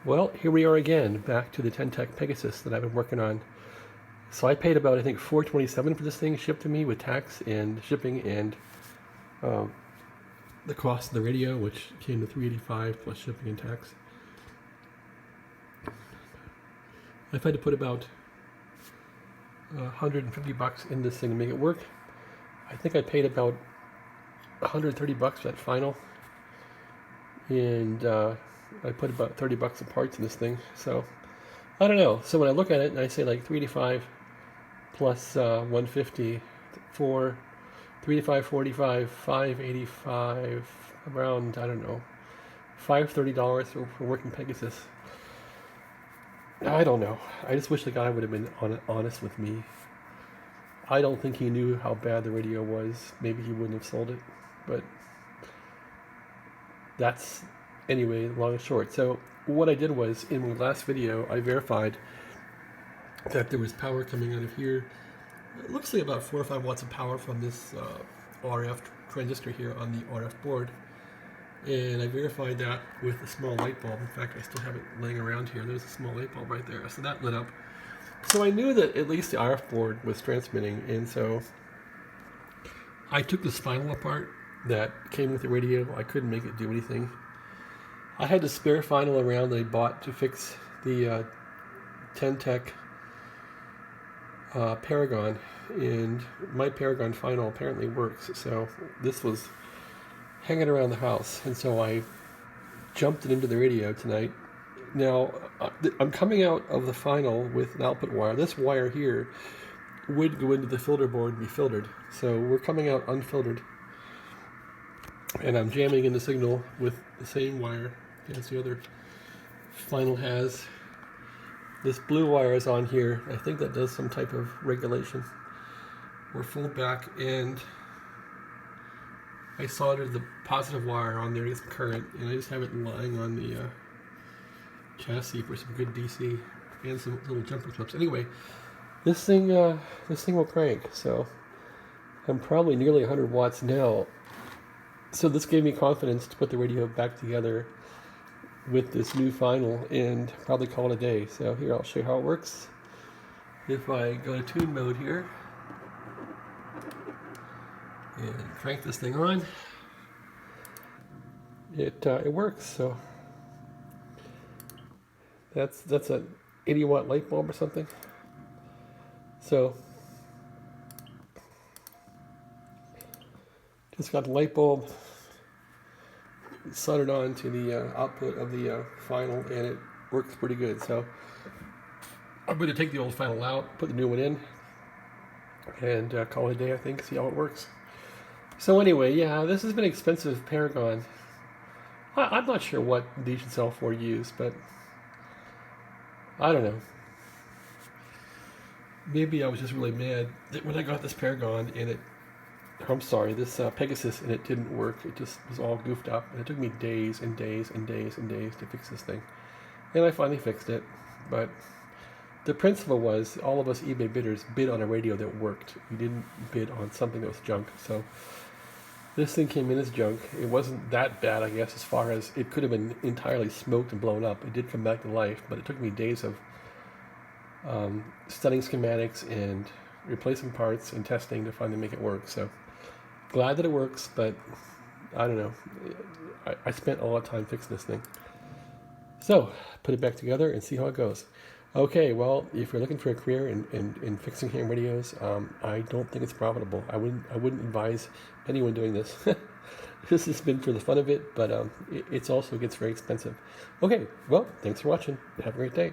Well, here we are again, back to the Tec Pegasus that I've been working on. So I paid about, I think, $427 for this thing, shipped to me with tax and shipping and the cost of the radio, which came to $385 plus shipping and tax. I've had to put about $150 in this thing to make it work. I think I paid about $130 for that final, and I put about $30 of parts in this thing. So I don't know. So when I look at it and I say like 385 plus 150 for 385, 45, 585, around, I don't know, $530 for working Pegasus. I don't know. I just wish the guy would have been honest with me. I don't think he knew how bad the radio was. Maybe he wouldn't have sold it, but that's, anyway, long and short. So what I did was, in my last video, I verified that there was power coming out of here. It looks like about 4 or 5 watts of power from this RF transistor here on the RF board. And I verified that with a small light bulb. In fact, I still have it laying around here. There's a small light bulb right there. So that lit up. So I knew that at least the RF board was transmitting. And so I took the spinal apart that came with the radio. I couldn't make it do anything. I had the spare final around that I bought to fix the Tec Paragon, and my Paragon final apparently works, so this was hanging around the house, and so I jumped it into the radio tonight. Now, I'm coming out of the final with an output wire. This wire here would go into the filter board and be filtered, so we're coming out unfiltered, and I'm jamming in the signal with the same wire as the other final has. This blue wire is on here. I think that does some type of regulation. We're full back, and I soldered the positive wire on there to get some current, and I just have it lying on the chassis for some good DC and some little jumper clips. Anyway, this thing will crank. So I'm probably nearly 100 watts now. So this gave me confidence to put the radio back together with this new final and probably call it a day. So here, I'll show you how it works. If I go to tune mode here and crank this thing on, it works. So that's an 80 watt light bulb or something. So just got the light bulb soldered on to the output of the final, and it works pretty good. So I'm going to take the old final out, put the new one in, and call it a day, I think, see how it works. So anyway, yeah, this has been an expensive Paragon. I'm not sure what these should sell for used, but I don't know. Maybe I was just really mad that when I got this Paragon and this Pegasus, and it didn't work. It just was all goofed up, and it took me days and days and days and days to fix this thing. And I finally fixed it, but the principle was all of us eBay bidders bid on a radio that worked. We didn't bid on something that was junk. So this thing came in as junk. It wasn't that bad, I guess, as far as it could have been entirely smoked and blown up. It did come back to life, but it took me days of studying schematics and replacing parts and testing to finally make it work. So glad that it works, but I don't know. I spent a lot of time fixing this thing. So put it back together and see how it goes. Okay, well, if you're looking for a career in fixing ham radios, I don't think it's profitable. I wouldn't advise anyone doing this. This has been for the fun of it, but it also gets very expensive. Okay, well, thanks for watching. Have a great day.